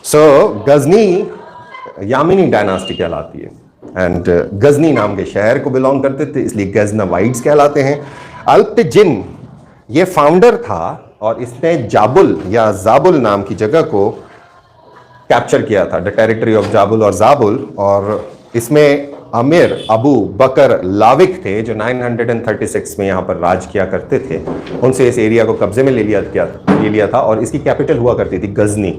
सो Ghazni Yamini dynasty कहलाती है and Ghazni नाम के शहर को बिलोंग करते थे, इसलिए गजनवाइट्स कहलाते हैं। अल्तजिन ये फाउंडर था और इसने जाबुल या जाबुल नाम की जगह को कैप्चर किया था, द टेरिटरी ऑफ जाबुल और जाबुल। और इसमें अमीर अबू बकर लाविक थे जो 936 में यहाँ पर राज किया करते थे। उनसे इस एरिया को कब्जे में ले लिया था और इसकी कैपिटल हुआ करती थी गजनी।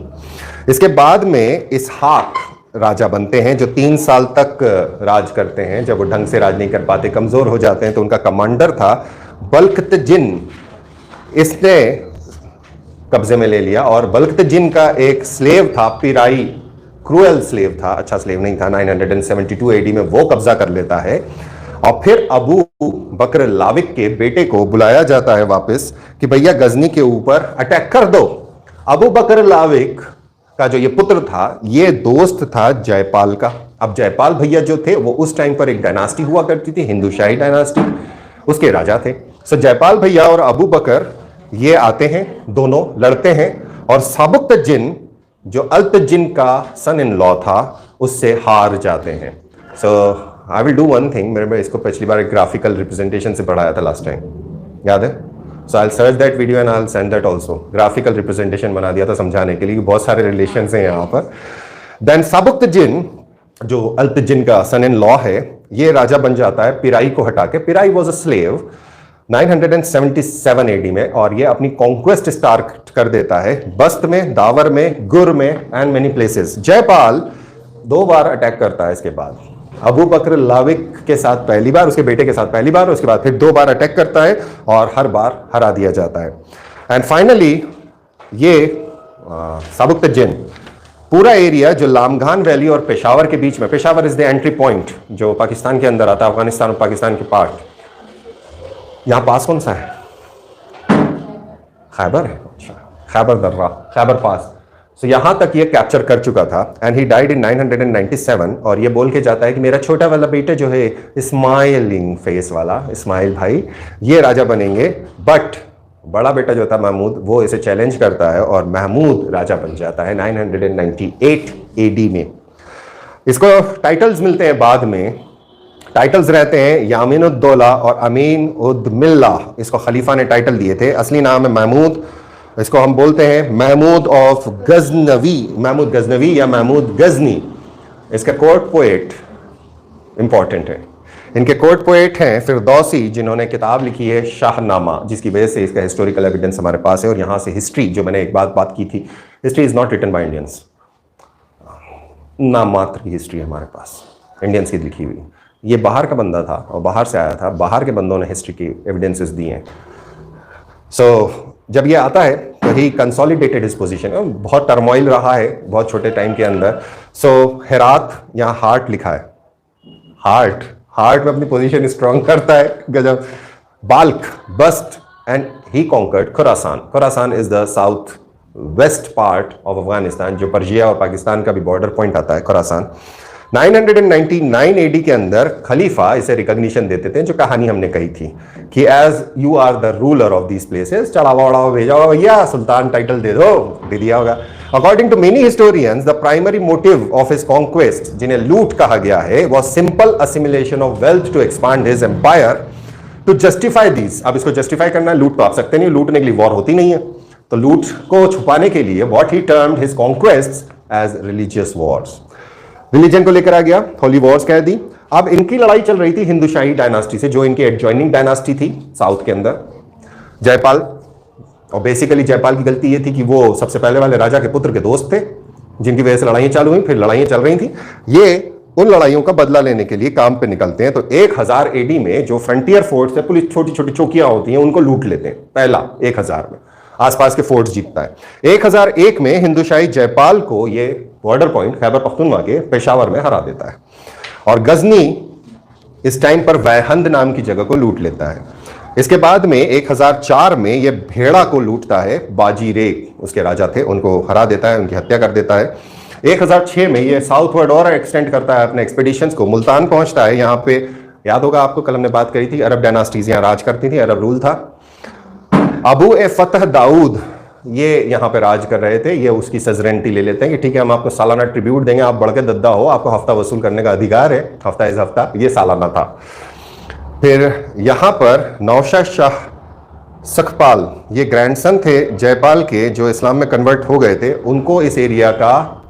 इसके बाद में इसहाक राजा बनते हैं जो 3 साल तक राज करते हैं। जब वो ढंग से राज नहीं कर पाते, कमजोर हो जाते हैं, तो उनका कमांडर था बल्कतजिन, इसने कब्जे में ले लिया। और बल्कतजिन का एक स्लेव था पिराई, क्रूएल स्लेव था, अच्छा स्लेव नहीं था, 972 एडी में वो कब्जा कर लेता है। और फिर अबू बकर लाविक के बेटे को बुलाया जाता है वापस कि भैया गजनी के ऊपर अटैक कर दो। अबू बकर लाविक का जो ये पुत्र था, ये दोस्त था जयपाल का। अब जयपाल भैया जो थे वो उस टाइम पर एक डायनास्टी हुआ करती थी, हिंदू शाही डायनास्टी, उसके राजा थे। सो जयपाल भैया और अबू बकर ये आते हैं, दोनों लड़ते हैं और साबुक्तजिन जो अल्तजिन का सन इन लॉ था उससे हार जाते हैं। So I will do one thing, मेरे इसको पिछली बार एक ग्राफिकल रिप्रेजेंटेशन से पढ़ाया था लास्ट टाइम, याद है? So I will search that video and I will send that also. Graphical representation बना दिया था समझाने के लिए, बहुत सारे रिलेशंस हैं यहाँ पर। देन साबुक्तजिन जो अल्तजिन का सन इन लॉ है, ये राजा बन जाता है पिराई को हटा के। पिराई वॉज अ स्लेव 977 एडी में, और ये अपनी कॉन्क्वेस्ट स्टार्ट कर देता है बस्त में, दावर में, गुर में and many places. Jaipal 2 bar attack करता है इसके बाद, अबू बकर लाविक के साथ पहली बार, उसके बेटे के साथ पहली बार, उसके बाद फिर 2 बार अटैक करता है और हर बार हरा दिया जाता है। एंड फाइनली ये साबुक्तजिन पूरा एरिया जो लामघान वैली और पेशावर के बीच में, Peshawar is the entry point जो पाकिस्तान के अंदर आता है, अफगानिस्तान और पाकिस्तान के पार्ट। यहां पास कौन सा है? खैबर है, अच्छा, खैबर दर्रा, खैबर पास। सो यहां तक ये कैप्चर कर चुका था एंड ही डाइड इन 997। और ये बोल के जाता है कि मेरा छोटा वाला बेटा जो है स्माइलिंग फेस वाला इस्माइल भाई, ये राजा बनेंगे। बट बड़ा बेटा जो था महमूद, वो इसे चैलेंज करता है और महमूद राजा बन जाता है 998 एडी में। इसको टाइटल्स मिलते हैं बाद में, टाइटल्स रहते हैं यामीन उद दौला और अमीन उद मिल्ला, इसको खलीफा ने टाइटल दिए थे। असली नाम है महमूद, इसको हम बोलते हैं महमूद ऑफ गजनवी, महमूद गजनवी या महमूद गजनी। इसका कोर्ट पोएट इंपॉर्टेंट है, इनके कोर्ट पोएट हैं फिरदौसी, जिन्होंने किताब लिखी है शाहनामा, जिसकी वजह से इसका हिस्टोरिकल एविडेंस हमारे पास है। और यहां से हिस्ट्री, जो मैंने एक बात की थी, history is not written by Indians, नाम मात्र की हिस्ट्री है हमारे पास, इंडियंस की लिखी हुई। ये बाहर का बंदा था और बाहर से आया था, बाहर के बंदों ने हिस्ट्री की एविडेंसेस दिए हैं। सो जब ये आता है तो ही कंसोलिडेटेड हिज पोजीशन, बहुत टर्मोइल रहा है बहुत छोटे टाइम के अंदर। सो हेरात, यहाँ हार्ट लिखा है, हार्ट में अपनी पोजीशन स्ट्रांग करता है, गजब। Balkh, Bust and he conquered Khurasan. Khurasan is the south west part of Afghanistan, जो पर्शिया और पाकिस्तान का भी बॉर्डर पॉइंट आता है खुरासान। 999 एडी के अंदर खलीफा इसे रिकॉग्निशन देते थे, जो कहानी हमने कही थी कि as you are the ruler of these places, चढ़ावा वढ़ावा भेजा होगा भैया, सुल्तान टाइटल दे दो, दे दिया होगा। According to many historians the primary motive of his conquest, जिन्हें लूट कहा गया है, was simple assimilation of wealth to expand his empire to justify these. अब इसको जस्टिफाई करना है, लूट तो आप सकते नहीं, लूटने के लिए वॉर होती नहीं है, तो लूट को छुपाने के लिए what he termed his conquest as religious wars, religion को लेकर आ गया, होली वॉर्स कह दी। अब इनकी लड़ाई चल रही थी हिंदू शाही डायनास्टी से, जो इनकी एडजॉइनिंग डायनास्टी थी साउथ के अंदर, जयपाल। और बेसिकली जयपाल की गलती ये थी कि वो सबसे पहले वाले राजा के पुत्र के दोस्त थे, जिनकी वजह से लड़ाइयां चालू हुई, फिर लड़ाइयां चल रही थी। ये उन लड़ाइयों का बदला लेने के लिए काम पे निकलते हैं। तो 1000 एडी में जो फ्रंटियर फोर्ट्स है, पुलिस छोटी छोटी चौकियां होती हैं, उनको लूट लेते हैं। पहला 1000 में आसपास के फोर्ट्स जीतता है। 1001 में हिंदूशाही जयपाल को ये बॉर्डर पॉइंट खैबर पख्तूनख्वा के पेशावर में हरा देता है। और गजनी इस टाइम पर वैहंद नाम की जगह को लूट लेता है। इसके बाद में 1004 में ये भेड़ा को लूटता है, बाजी रेग उसके राजा थे, उनको हरा देता है, उनकी हत्या कर देता है। 1006 में ये साउथवर्ड और एक्सटेंड करता है अपने एक्सपेडिशंस को, मुल्तान पहुंचता है। यहाँ पे याद होगा आपको, कल हमने बात करी थी, अरब डायनास्टीज यहाँ राज करती थी, अरब रूल था। अबू ए फतह दाऊद ये यहाँ पे राज कर रहे थे। ये उसकी सजरेंटी ले लेते हैं कि ठीक है हम आपको सालाना ट्रिब्यूट देंगे, आप बढ़ के दद्दा हो, आपको हफ्ता वसूल करने का अधिकार है, हफ्ता इस हफ्ता, ये सालाना था। फिर यहाँ पर नौशाद शाह सखपाल, ये ग्रैंडसन थे जयपाल के जो इस्लाम में कन्वर्ट हो गए थे, उनको इस एरिया का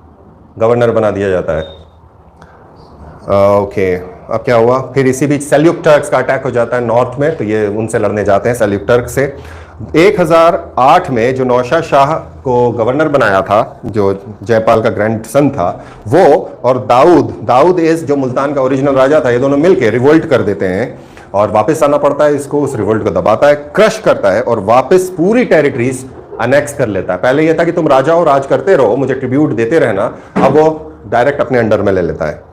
गवर्नर बना दिया जाता है। ओके, अब क्या हुआ, फिर इसी बीच सेल्यूक टर्क्स का अटैक हो जाता है नॉर्थ में, तो ये उनसे लड़ने जाते हैं सेल्यूक टर्क से। 1008 में जो नौशाद शाह को गवर्नर बनाया था, जो जयपाल का ग्रैंडसन था, वो और दाऊद इस जो मुल्तान का ओरिजिनल राजा था, ये दोनों मिलकर रिवोल्ट कर देते हैं और वापस आना पड़ता है इसको, उस रिवोल्ट को दबाता है, क्रश करता है और वापस पूरी टेरिटरीज अनेक्स कर लेता है। पहले यह था कि तुम राजा हो, राज करते रहो, मुझे ट्रिब्यूट देते रहना, अब वो डायरेक्ट अपने अंडर में ले लेता है।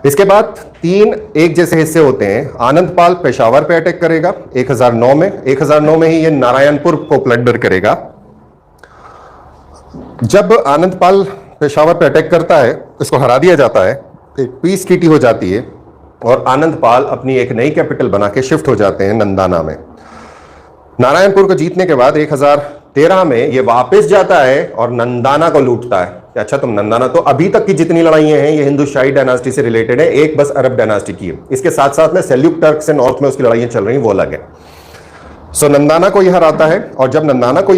इसके बाद 3 एक जैसे हिस्से होते हैं। आनंदपाल पेशावर पे अटैक करेगा 1009 में। 1009 में ही ये नारायणपुर को प्लंडर करेगा। जब आनंदपाल पेशावर पे अटैक करता है, इसको हरा दिया जाता है, एक पीस ट्रीटी हो जाती है और आनंदपाल अपनी एक नई कैपिटल बना के शिफ्ट हो जाते हैं नंदाना में। नारायणपुर को जीतने के बाद 1013 में ये वापस जाता है और नंदाना को लूटता है। अच्छा, तुम नंदाना, तो अभी तक की जितनी लड़ाइयां हैं ये हिंदू शाही डायनास्टी से रिलेटेड है, एक बस अरब डायनास्टी की है। इसके साथ साथ में सेल्यूक टर्क से नॉर्थ में उसकी लड़ाइयां चल रही हैं, वो अलग है। सो नंदाना को यह हराता है और जब नंदाना को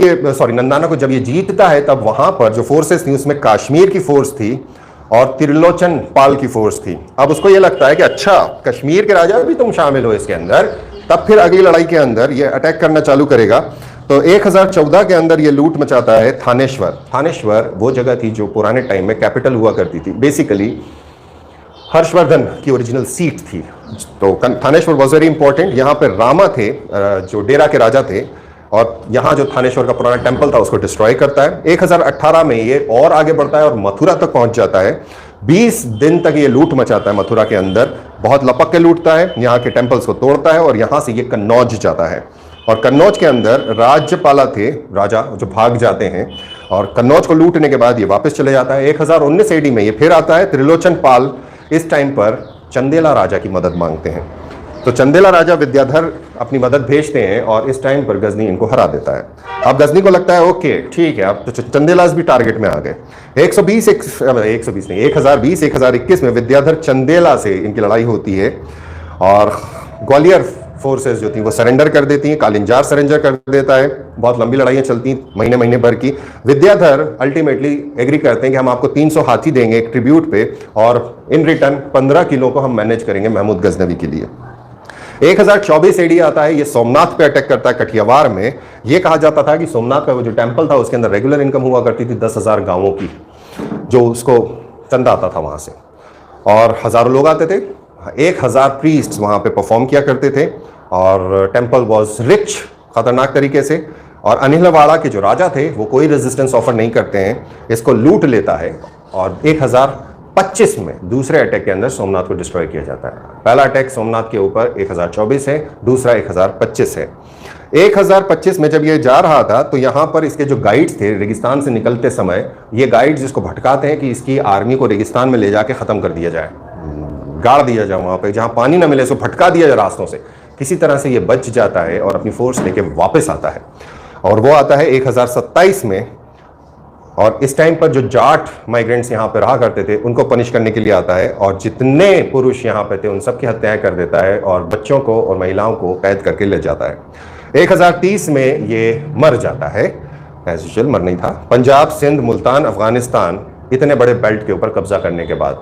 जब ये जीतता है, तब वहां पर जो फोर्सेस थी उसमें कश्मीर की फोर्स थी और त्रिलोचन पाल की फोर्स थी। अब उसको यह लगता है कि अच्छा, कश्मीर के राजा भी तुम शामिल हो इसके अंदर, तब फिर अगली लड़ाई के अंदर ये अटैक करना चालू करेगा। तो 1014 के अंदर ये लूट मचाता है थानेश्वर वो जगह थी जो पुराने टाइम में कैपिटल हुआ करती थी, बेसिकली हर्षवर्धन की ओरिजिनल सीट थी। तो थानेश्वर वॉज वेरी इंपॉर्टेंट। यहाँ पे रामा थे जो डेरा के राजा थे, और यहाँ जो थानेश्वर का पुराना टेंपल था उसको डिस्ट्रॉय करता है। 1018 में ये और आगे बढ़ता है और मथुरा तक पहुंच जाता है। 20 दिन तक ये लूट मचाता है मथुरा के अंदर, बहुत लपक के लूटता है, यहाँ के टेंपल्स को तोड़ता है और यहाँ से ये कन्नौज जाता है। और कन्नौज के अंदर राज्यपाला थे, राजा जो भाग जाते हैं, और कन्नौज को लूटने के बाद ये वापस चले जाता है। 1019 AD में ये फिर आता है। त्रिलोचन पाल इस टाइम पर चंदेला राजा की मदद मांगते हैं, तो चंदेला राजा विद्याधर अपनी मदद भेजते हैं और इस टाइम पर गजनी इनको हरा देता है। अब गजनी को लगता है ओके ठीक है, अब तो चंदेलास भी टारगेट में आ गए। 1020-1021 में विद्याधर चंदेला से इनकी लड़ाई होती है और ग्वालियर फोर्सेस जो थी वो सरेंडर कर देती हैं, कालिंजार सरेंडर कर देता है। बहुत लंबी लड़ाइयां चलती हैं, महीने भर की। विद्याधर अल्टीमेटली एग्री करते हैं कि हम आपको 300 हाथी देंगे एक ट्रिब्यूट पे, और इन रिटर्न 15 किलो को हम मैनेज करेंगे महमूद गजनवी के लिए। 1024 AD आता है, ये सोमनाथ पे अटैक करता है कठियावाड़ में। ये कहा जाता था कि सोमनाथ का वो जो टेंपल था उसके अंदर रेगुलर इनकम हुआ करती थी 10,000 गांवों की, जो उसको चंदा आता था वहां से, और हजारों लोग आते थे। 1000 प्रीस्ट वहां पे परफॉर्म किया करते थे और टेंपल वॉज रिच खतरनाक तरीके से। और अनिलवाड़ा के जो राजा थे वो कोई रेजिस्टेंस ऑफर नहीं करते हैं, इसको लूट लेता है और 1025 में दूसरे अटैक के अंदर सोमनाथ को डिस्ट्रॉय किया जाता है। पहला अटैक सोमनाथ के ऊपर 1024 है, दूसरा 1025 है। 1025 में जब ये जा रहा था तो यहाँ पर इसके जो गाइड्स थे रेगिस्तान से निकलते समय, ये गाइड्स इसको भटकाते हैं कि इसकी आर्मी को रेगिस्तान में ले जाके ख़त्म कर दिया जाए, गाड़ दिया जाए, वहाँ पे जहाँ पानी ना मिले उसको भटका दिया जाए रास्तों से। किसी तरह से ये बच जाता है और अपनी फोर्स लेके वापस आता है, और वो आता है 1027 में। और इस टाइम पर जो जाट माइग्रेंट्स यहाँ पे रहा करते थे उनको पनिश करने के लिए आता है, और जितने पुरुष यहाँ पे थे उन सबकी हत्याएं कर देता है और बच्चों को और महिलाओं को कैद करके ले जाता है। 1030 में ये मर जाता है, एज यूजुअल मर नहीं था। पंजाब, सिंध, मुल्तान, अफगानिस्तान, इतने बड़े बेल्ट के ऊपर कब्जा करने के बाद,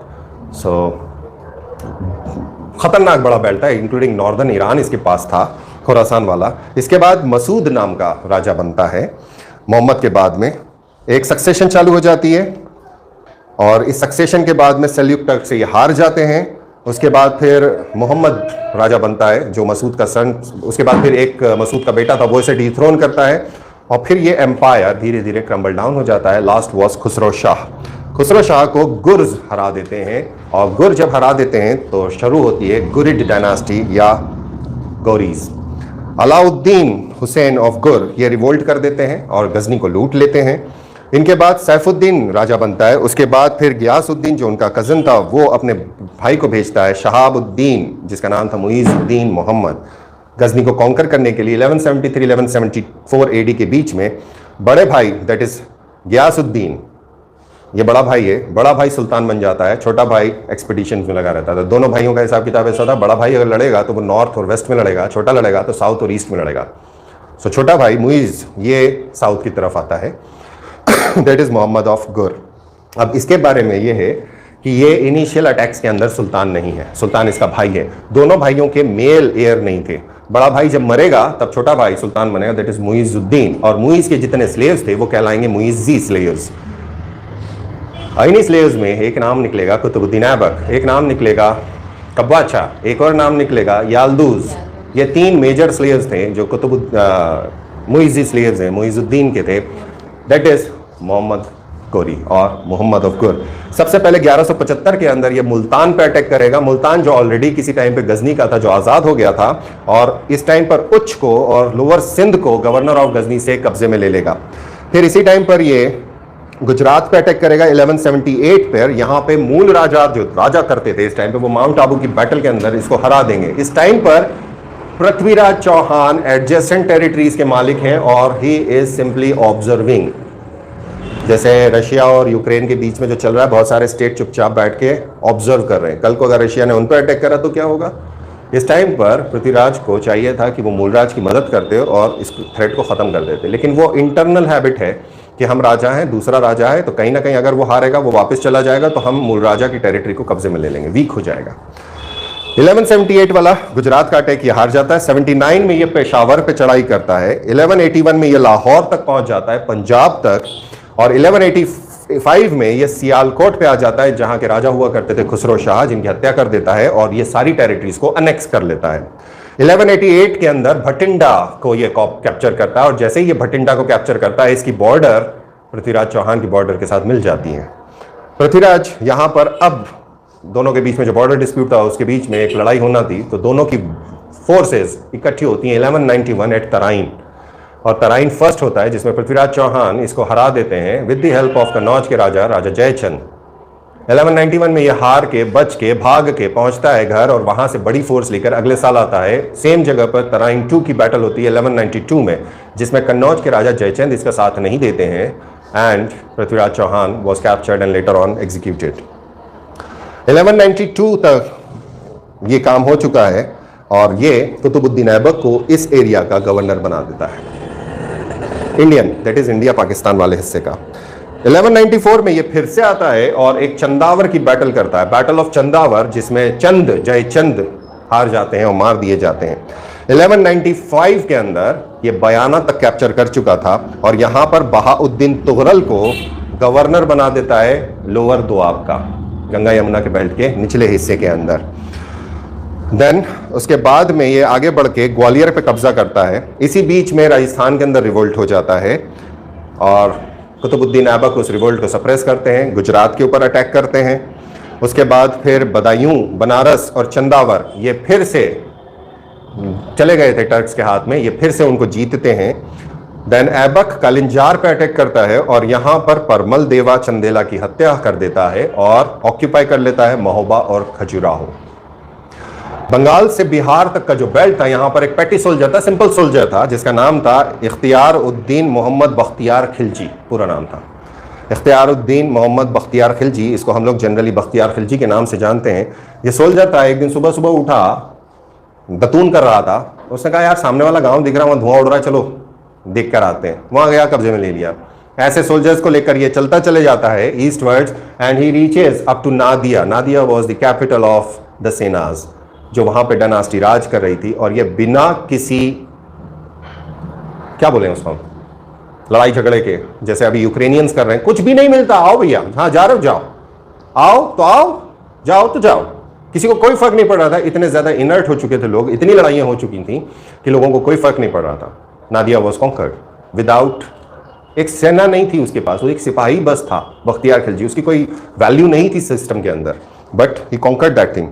खतरनाक बड़ा बेल्ट है, इंक्लूडिंग नॉर्दर्न ईरान इसके पास था, खुरासान वाला। इसके बाद मसूद नाम का राजा बनता है मोहम्मद के बाद में। एक सक्सेशन चालू हो जाती है और इस सक्सेशन के बाद में सेल्यूक टर्क से ये हार जाते हैं। उसके बाद फिर मोहम्मद राजा बनता है जो मसूद का सन, उसके बाद फिर एक मसूद का बेटा था वो इसे डिथ्रोन करता है, और फिर ये एम्पायर धीरे धीरे क्रम्बल डाउन हो जाता है। Last was Khusro Shah. खुसरो शाह को गुर्ज हरा देते हैं, और गुर्ज जब हरा देते हैं तो शुरू होती है गुरिड डायनास्टी या गौरीज। अलाउद्दीन हुसैन ऑफ गुर ये रिवोल्ट कर देते हैं और गजनी को लूट लेते हैं। इनके बाद सैफुद्दीन राजा बनता है। उसके बाद फिर गियासुद्दीन जो उनका कज़न था वो अपने भाई को भेजता है शहाबुद्दीन, जिसका नाम था मुइज़ुद्दीन मोहम्मद, गजनी को कॉन्कर करने के लिए 1173-1174 AD के बीच में। बड़े भाई दैट इज गियासुद्दीन, ये बड़ा भाई है, बड़ा भाई सुल्तान बन जाता है, छोटा भाई एक्सपीडिशन में लगा रहता था। दोनों भाइयों का हिसाब किताब ऐसा था, बड़ा भाई अगर लड़ेगा तो वो नॉर्थ और वेस्ट में लड़ेगा, छोटा लड़ेगा तो साउथ और ईस्ट में लड़ेगा। सो छोटा भाई मुइज ये साउथ की तरफ आता है, दैट इज मोहम्मद ऑफ गुर। अब इसके बारे में ये है कि ये इनिशियल अटैक्स के अंदर सुल्तान नहीं है, सुल्तान इसका भाई है। दोनों भाइयों के मेल एयर नहीं थे। बड़ा भाई जब मरेगा तब छोटा भाई सुल्तान बनेगा, दैट इज मुइजुद्दीन। और मुइज के जितने स्लेव्स थे वो कहलाएंगे मुइजी स्लेव्स। इन्हीं स्लेव्स में एक नाम निकलेगा कुतुबुद्दीन ऐबक, एक नाम निकलेगा कब्बाचा, एक और नाम निकलेगा याल्दूज। ये 3 मेजर स्लेव्स थे जो मुइजी स्लेव्स हैं, मुइजुद्दीन के थे, दैट इज मोहम्मद गोरी और मोहम्मद ऑफ गुर। सबसे पहले 1175 के अंदर ये मुल्तान पे अटैक करेगा। मुल्तान जो ऑलरेडी किसी टाइम पे गजनी का था, जो आज़ाद हो गया था, और इस टाइम पर उच्च को और लोअर सिंध को गवर्नर ऑफ गजनी से कब्जे में ले लेगा। फिर इसी टाइम पर ये गुजरात पे अटैक करेगा 1178 पर। यहाँ पे मूल राजा जो राजा करते थे इस टाइम पे, वो माउंट आबू की बैटल के अंदर इसको हरा देंगे। इस टाइम पर पृथ्वीराज चौहान एडजेसेंट टेरिटरीज के मालिक हैं और ही इज सिंपली ऑब्जर्विंग। जैसे रशिया और यूक्रेन के बीच में जो चल रहा है, बहुत सारे स्टेट चुपचाप बैठ के ऑब्जर्व कर रहे हैं। कल को अगर रशिया ने उन पर अटैक करा तो क्या होगा? इस टाइम पर पृथ्वीराज को चाहिए था कि वो मूलराज की मदद करते और इस थ्रेट को ख़त्म कर देते, लेकिन वो इंटरनल हैबिट है कि हम राजा हैं, दूसरा राजा है, तो कहीं ना कहीं अगर वो हारेगा, वो वापस चला जाएगा, तो हम मूल राजा की टेरिटरी को कब्जे में ले लेंगे, वीक हो जाएगा। 1178 वाला गुजरात का अटैक ये हार जाता है। 79 में ये पेशावर पे चढ़ाई करता है। 1181 में ये लाहौर तक पहुंच जाता है, पंजाब तक। और 1185 में ये सियालकोट पे आ जाता है, जहां के राजा हुआ करते थे खुसरो शाह, जिनकी हत्या कर देता है और ये सारी टेरिटरीज को अनेक्स कर लेता है। 1188 के अंदर भटिंडा को ये कैप्चर करता है और जैसे ही ये भटिंडा को कैप्चर करता है, इसकी बॉर्डर पृथ्वीराज चौहान की बॉर्डर के साथ मिल जाती है। पृथ्वीराज यहां पर, अब दोनों के बीच में जो बॉर्डर डिस्प्यूट था उसके बीच में एक लड़ाई होना थी, तो दोनों की फोर्सेस इकट्ठी होती हैं 1191 एट तराइन, और तराइन फर्स्ट होता है, जिसमें पृथ्वीराज चौहान इसको हरा देते हैं with the help of Kannauj के राजा जयचंद। 1191 में ये हार के, बच के, भाग के पहुंचता है घर और वहां से बड़ी फोर्स लेकर अगले साल आता है। सेम जगह पर तराइन 2 की बैटल होती है 1192 में, जिसमें कन्नौज के राजा जयचंद इसका साथ नहीं देते हैं and Prithviraj Chauhan was captured and later on executed. 1192 तक ये काम हो चुका है और ये कुतुबुद्दीन ऐबक को इस एरिया का गवर्नर बना देता है, Indian, that is India Pakistan वाले हिस्से का। 1194 में ये फिर से आता है और एक चंदावर की बैटल करता है, बैटल ऑफ चंदावर, जिसमें जयचंद हार जाते हैं और मार दिए जाते हैं। 1195 के अंदर ये बयाना तक कैप्चर कर चुका था और यहां पर बहाउद्दीन तुगरल को गवर्नर बना देता है लोअर दोआब का, गंगा यमुना के बेल्ट के निचले हिस्से के अंदर। देन उसके बाद में ये आगे बढ़ के ग्वालियर पे कब्जा करता है। इसी बीच में राजस्थान के अंदर रिवोल्ट हो जाता है और कुतुबुद्दीन ऐबक उस रिवोल्ट को सप्रेस करते हैं, गुजरात के ऊपर अटैक करते हैं। उसके बाद फिर बदायूं, बनारस और चंदावर ये फिर से चले गए थे टर्क्स के हाथ में, ये फिर से उनको जीतते हैं। देन ऐबक कालिंजार पे अटैक करता है और यहां पर परमल देवा चंदेला की हत्या कर देता है और ऑक्यूपाई कर लेता है महोबा और खजुराहो। बंगाल से बिहार तक का जो बेल्ट था, यहां पर एक पेटी सोल्जर था, सिंपल सोल्जर था, जिसका नाम था इख्तियार उद्दीन मोहम्मद बख्तियार खिलजी, पूरा नाम था इख्तियार उद्दीन मोहम्मद बख्तियार खिलजी। इसको हम लोग जनरली बख्तियार खिलजी के नाम से जानते हैं। ये सोल्जर था, एक दिन सुबह सुबह उठा, दतून कर रहा था, उसने कहा यार सामने वाला गांव दिख रहा है, वहां धुआं उड़ रहा है, चलो देख कर आते हैं। वहां गया, कब्जे में ले लिया। ऐसे सोल्जर्स को लेकर ये चलता चले जाता है eastwards and he reaches up to Nadia. Nadia was the capital of the Senas, जो वहां पे डायनास्टी राज कर रही थी। और ये बिना किसी, क्या बोले उसको, लड़ाई झगड़े के, जैसे अभी यूक्रेनियंस कर रहे हैं, कुछ भी नहीं मिलता, आओ भैया, हाँ जा रहे हो जाओ, आओ तो आओ, जाओ तो जाओ, किसी को कोई फर्क नहीं पड़ रहा था। इतने ज्यादा इनर्ट हो चुके थे लोग, इतनी लड़ाइयां हो चुकी थी कि लोगों को कोई फर्क नहीं पड़ रहा था। नादिया वॉज कॉन्कर्ड विदाउट, एक सेना नहीं थी उसके पास, वो एक सिपाही बस था बख्तियार खिलजी, उसकी कोई वैल्यू नहीं थी सिस्टम के अंदर, but he conquered that thing.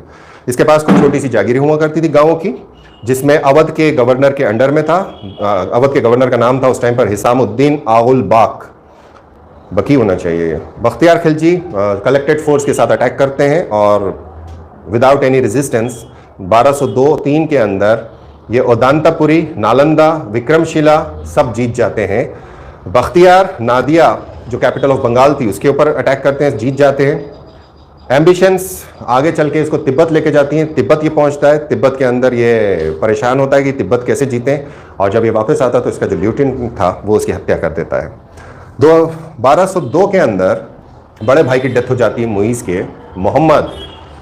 इसके पास कुछ छोटी सी जागीरें हुआ करती थी गांवों की, जिसमें अवध के गवर्नर के अंडर में था। अवध के गवर्नर का नाम था उस टाइम पर हिसामुद्दीन आगुल बाक, बकी होना चाहिए। बख्तियार खिलजी कलेक्टेड फोर्स के साथ अटैक करते हैं और विदाउट एनी रेजिस्टेंस 1202-3 के अंदर ये ओदांतापुरी, नालंदा, विक्रमशिला सब जीत जाते हैं। बख्तियार नादिया जो कैपिटल ऑफ बंगाल थी उसके ऊपर अटैक करते हैं, जीत जाते हैं। एम्बिशंस आगे चल के इसको तिब्बत लेके जाती हैं, तिब्बत ये पहुंचता है, तिब्बत के अंदर ये परेशान होता है कि तिब्बत कैसे जीतें, और जब ये वापस आता तो इसका जो ल्यूटेनेंट था वो उसकी हत्या कर देता है। 1202 के अंदर बड़े भाई की डेथ हो जाती है मुईज़ के, मोहम्मद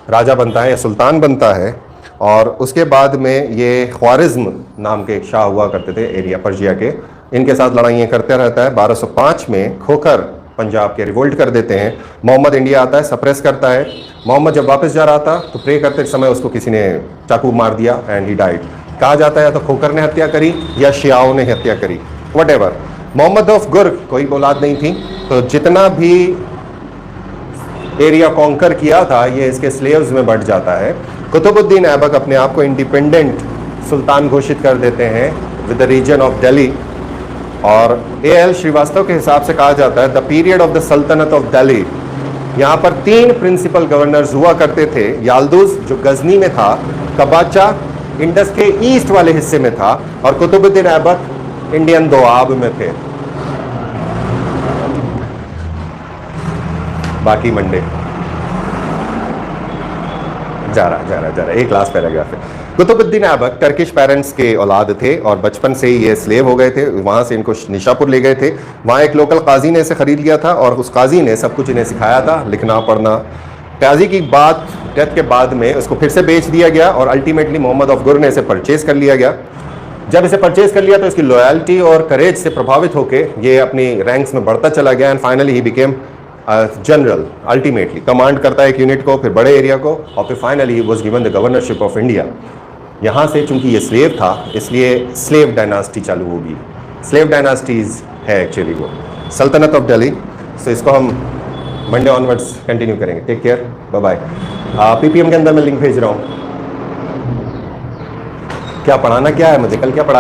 राजा बनता है या सुल्तान बनता है, और उसके बाद में ये ख्वारिज्म नाम के एक शाह हुआ करते थे एरिया पर्शिया के, इनके साथ लड़ाइयाँ करते रहता है। 1205 में खोखर पंजाब के रिवोल्ट कर देते हैं। मोहम्मद इंडिया आता है, सप्रेस करता है। मोहम्मद जब वापस जा रहा था तो प्रे करते समय उसको किसी ने चाकू मार दिया एंड ही डाइड। कहा जाता है तो खोखर ने हत्या करी या शियाओं ने हत्या करी, व्हाटएवर। मोहम्मद ऑफ गुर्ग कोई औलाद नहीं थी, तो जितना भी एरिया कॉन्कर किया था ये इसके स्लेव्स में बढ़ जाता है। कुतुबुद्दीन ऐबक अपने आप को इंडिपेंडेंट सुल्तान घोषित कर देते हैं with the region of Delhi, और A.L. श्रीवास्तव के हिसाब से कहा जाता है द पीरियड ऑफ द सल्तनत ऑफ दिल्ली। यहाँ पर 3 प्रिंसिपल गवर्नर्स हुआ करते थे। याल्दुज जो गजनी में था, कबाचा इंडस के ईस्ट वाले हिस्से में था, और कुतुबुद्दीन ऐबक इंडियन दोआब में थे। बाकी मंडे जा रहा एक लास्ट पैराग्राफ है। कुतुबुद्दीन ऐबक टर्किश पेरेंट्स के औलाद थे और बचपन से ही ये स्लेव हो गए थे। वहाँ से इनको निशापुर ले गए थे, वहाँ एक लोकल काजी ने इसे ख़रीद लिया था और उस काजी ने सब कुछ इन्हें सिखाया था, लिखना पढ़ना। काजी की बात डेथ के बाद में उसको फिर से बेच दिया गया और अल्टीमेटली मोहम्मद ऑफ गुर ने इसे परचेज़ कर लिया गया। जब इसे परचेज़ कर लिया तो इसकी लॉयल्टी और करेज से प्रभावित होकर ये अपनी रैंक्स में बढ़ता चला गया and finally he became general. Ultimately command करता है एक यूनिट को, फिर बड़े एरिया को, और फिर finally he was given the governorship of India. यहाँ से चूंकि ये स्लेव था इसलिए स्लेव डायनास्टी चालू होगी। स्लेव डायनास्टीज है एक्चुअली वो सल्तनत ऑफ दिल्ली। सो इसको हम मंडे ऑनवर्ड्स कंटिन्यू करेंगे। Take care, bye bye. PPM के अंदर मैं लिंक भेज रहा हूँ। क्या पढ़ाना क्या है मुझे, कल क्या पढ़ाया?